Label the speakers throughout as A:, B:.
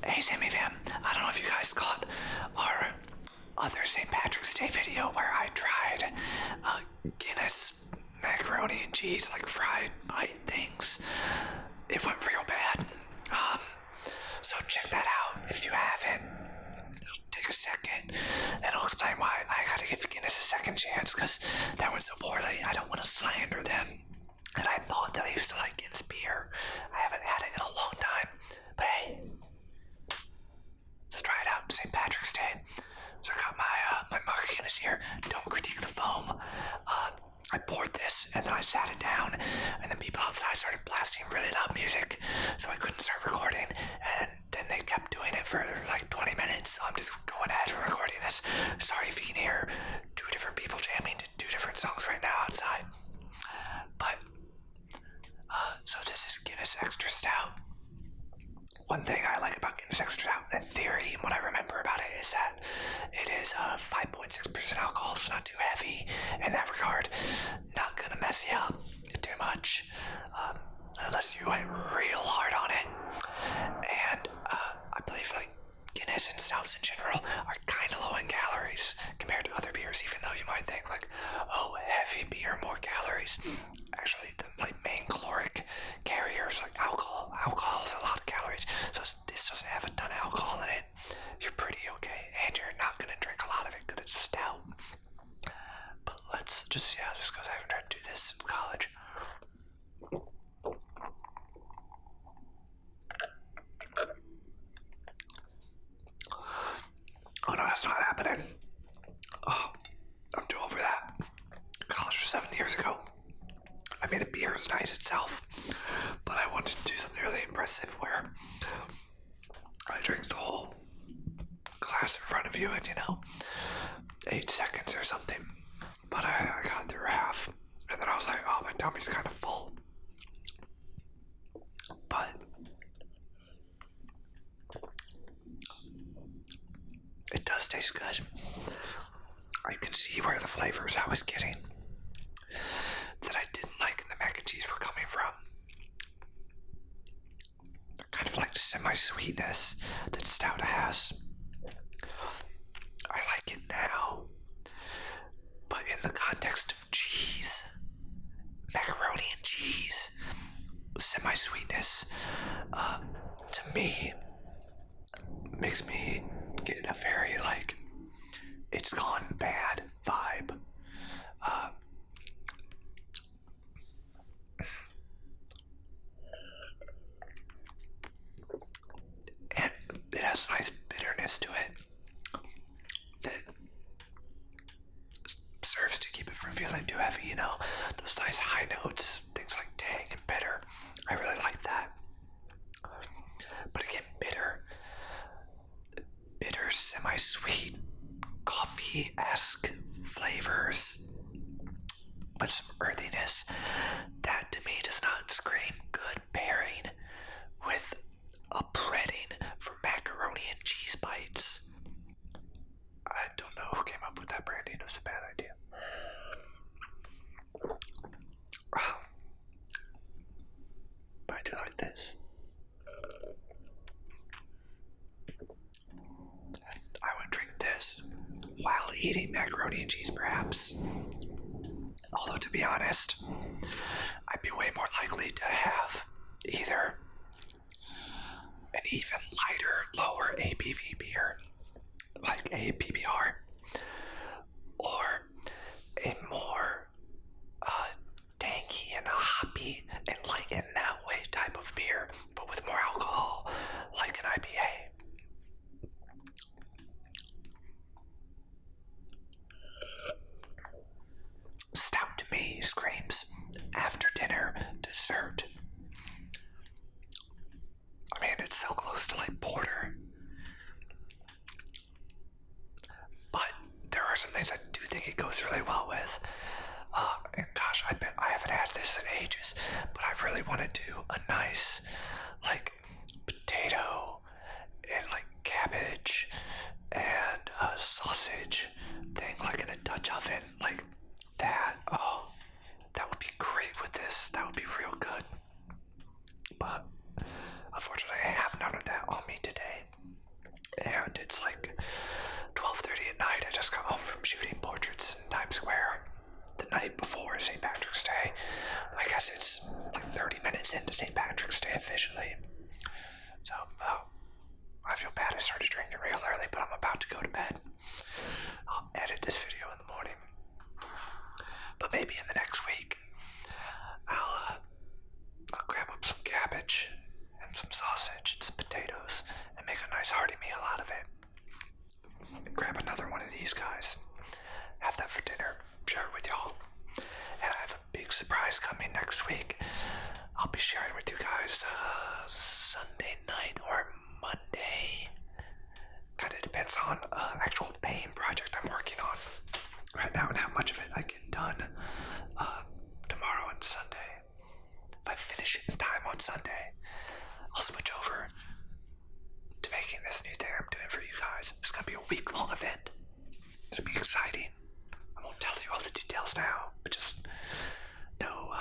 A: Hey Sammy Fam, I don't know if you guys caught our other St. Patrick's Day video where I tried Guinness macaroni and cheese, like fried bite things. It went real bad. So check that out if you haven't. Take a second and I'll explain why I gotta give Guinness a second chance, because that went so poorly. I don't want to slander them. And I thought that I used to like Guinness beer. I haven't had it in a long time. But hey, let's try it out. St. Patrick's Day. So I got my mug of Guinness here. Don't critique the foam. I poured this and then I sat it down, and then people outside started blasting really loud music, so I couldn't start recording. And then they kept doing it for like 20 minutes. So I'm just going ahead and recording this. Sorry if you can hear two different people jamming to two different songs right now outside. But so this is Guinness Extra Stout. One thing I like about Guinness Extra Stout, in theory, and what I remember about it, is that it is 5.6% alcohol, so not too heavy in that regard. Not gonna mess you up too much, unless you went real hard on it. And I believe like Guinness and stouts in general are kind of low in calories compared to other beers, even though you might think like, oh, heavy beer, more calories. Actually, the main caloric carriers like alcohol is a lot of calories, so this doesn't have a ton of alcohol in it. You're pretty okay, and you're not gonna drink a lot of it because it's stout. But let's just because I haven't tried to do this since college. Oh no, that's not happening. Oh, I'm too over that. College was 7 years ago. I mean, the beer was nice itself, but I wanted to do something really impressive where I drank the whole glass in front of you in, 8 seconds or something. But I got through half, and then I was like, oh, my tummy's kind of full. But it does taste good. I can see where the flavors I was getting that I didn't like in the mac and cheese were coming from. Kind of like the semi-sweetness that stout has. I like it now, but in the context of cheese, macaroni and cheese, semi-sweetness, to me, makes me get a very it's gone bad vibe. And it has a nice bitterness to it that serves to keep it from feeling too heavy, those nice high notes, things like tang and bitter. I really like that. But again, bitter, semi-sweet, coffee-esque flavors, but some earthiness. That to me does not scream good pairing with a breading for macaroni and cheese bites. I don't know who came up with that branding. It was a bad idea. But I do like this. I would drink this while eating macaroni and cheese, perhaps. Although, to be honest, I'd be way more likely to have either an even lighter, lower ABV beer, like a PBR, or a more tangy and hoppy and light in that way type of beer, but with more alcohol, like an IPA. Stout to me screams after dinner dessert. I mean, it's so close to porter. started drinking real early, but I'm about to go to bed. I'll edit this video in the morning. But maybe in the next week, I'll grab up some cabbage and some sausage and some potatoes and make a nice hearty meal out of it. And grab another one of these guys. Have that for dinner. Share it with y'all. And I have a big surprise coming next week. I'll be sharing with you guys Sunday night or Monday. Kind of depends on actual paint project I'm working on right now and how much of it I get done tomorrow and Sunday. If I finish it in time on Sunday, I'll switch over to making this new thing I'm doing for you guys. It's going to be a week-long event. It's going to be exciting. I won't tell you all the details now, but just know,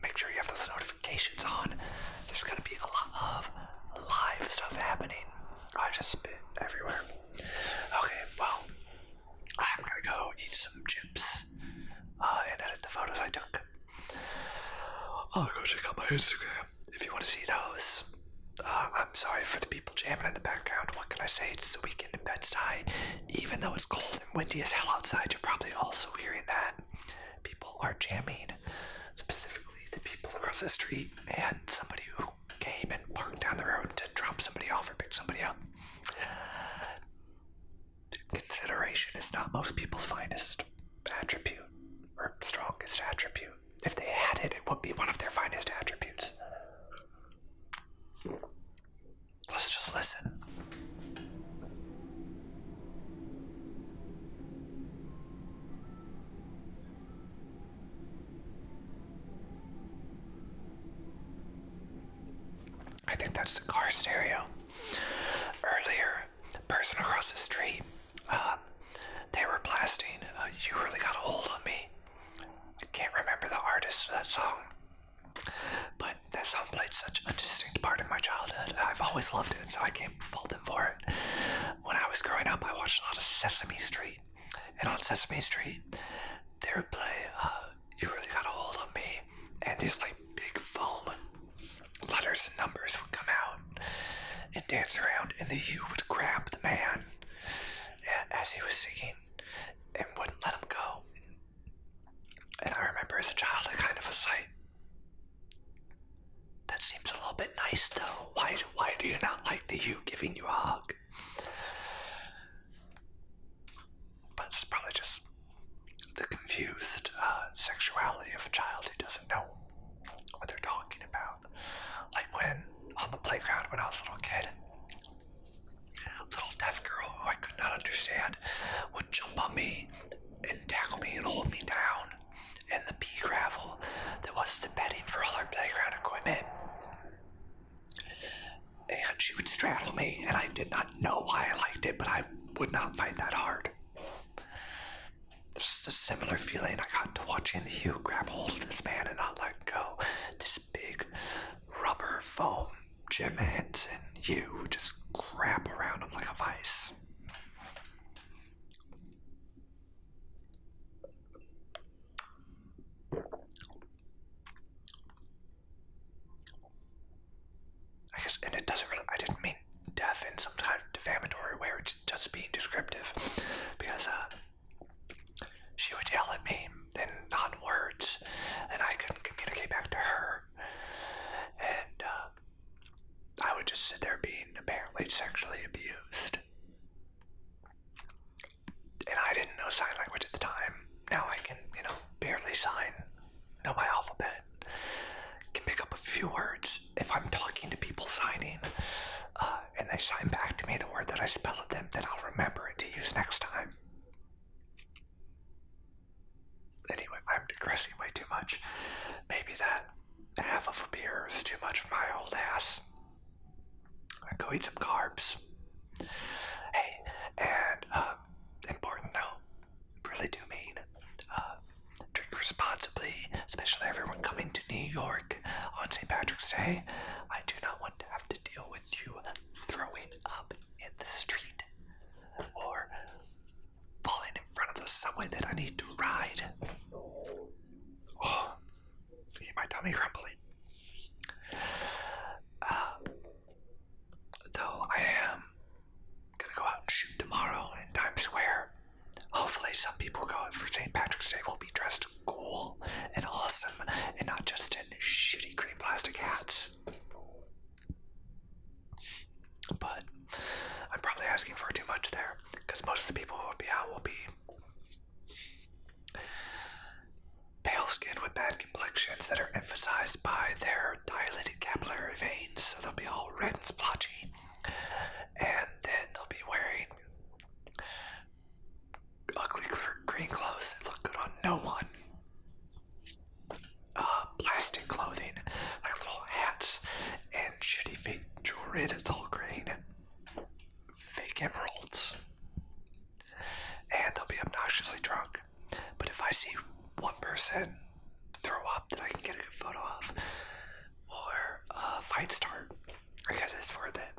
A: make sure you have those notifications on. There's going to be a lot of live stuff happening. I just spit everywhere. Okay, well, I'm going to go eat some chips and edit the photos I took. I'll go check out my Instagram if you want to see those. I'm sorry for the people jamming in the background. What can I say? It's the weekend in Bed-Stuy. Even though it's cold and windy as hell outside, you're probably also hearing that. People are jamming. Specifically, the people across the street and somebody who came and parked down the road to drop somebody off or pick somebody up. Consideration is not most people's finest attribute or strongest attribute. If they had it, it would be one of their finest attributes. Let's just listen. I think that's the car stereo. Earlier, the person across the street, they were blasting You Really Got a Hold on Me. I can't remember the artist of that song, but that song played such a distinct part in my childhood. I've always loved it, so I can't fault them for it. When I was growing up, I watched a lot of Sesame Street, and on Sesame Street, they would play You Really Got a Hold on Me, and these like big foam letters and numbers would come out and dance around, and the U would grab the man as he was singing and wouldn't let him go. And I remember as a child, I kind of was like, that seems a little bit nice though. Why do you not like the U giving you a hug? But it's probably just the confused sexuality of a child who doesn't know what they're talking about. Like when on the playground when I was a little kid, a little deaf girl who I could not understand would jump on me and tackle me and hold me down in the pea gravel that was the bedding for all our playground equipment. And she would straddle me, and I did not know why I liked it, but I would not fight that hard. This is a similar feeling I got to watching the U grab hold of this man and not let go. This big rubber foam Jim Henson U just grab around him like a vice. I guess, and it doesn't really, I didn't mean deaf in some kind of defamatory way, it's just being descriptive, because she would yell at me in non-words, and I couldn't communicate back to her, and I would just sit there being apparently sexually abused. And I didn't know sign language at the time. Now I can, barely sign, know my alphabet, can pick up a few words. If I'm talking to people signing, and they sign back to me the word that I spell at them, then I'll remember it to use next time. Anyway, I'm digressing way too much. Maybe that half of a beer is too much for my old ass. I go eat some carbs. Hey, and important note, really do mean drink responsibly, especially everyone coming to New York on St. Patrick's Day. I do not want to have to deal with you throwing up in the street or falling in front of the subway that I need to ride. Oh, my tummy grumbling. Though I am asking for too much there, because most of the people who will be out will be pale skin with bad complexions that are emphasized by their dilated capillary veins, so they'll be all red and splotchy. And then they'll be wearing ugly green clothes that look good on no one. Plastic clothing, like little hats and shitty fake jewelry that's all green. Fake emeralds. And they'll be obnoxiously drunk. But if I see one person throw up that I can get a good photo of, or a fight start, I guess it's worth it.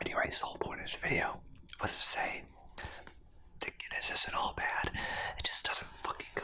A: Anyways, the whole point of this video was to say that Guinness isn't all bad. It just doesn't fucking go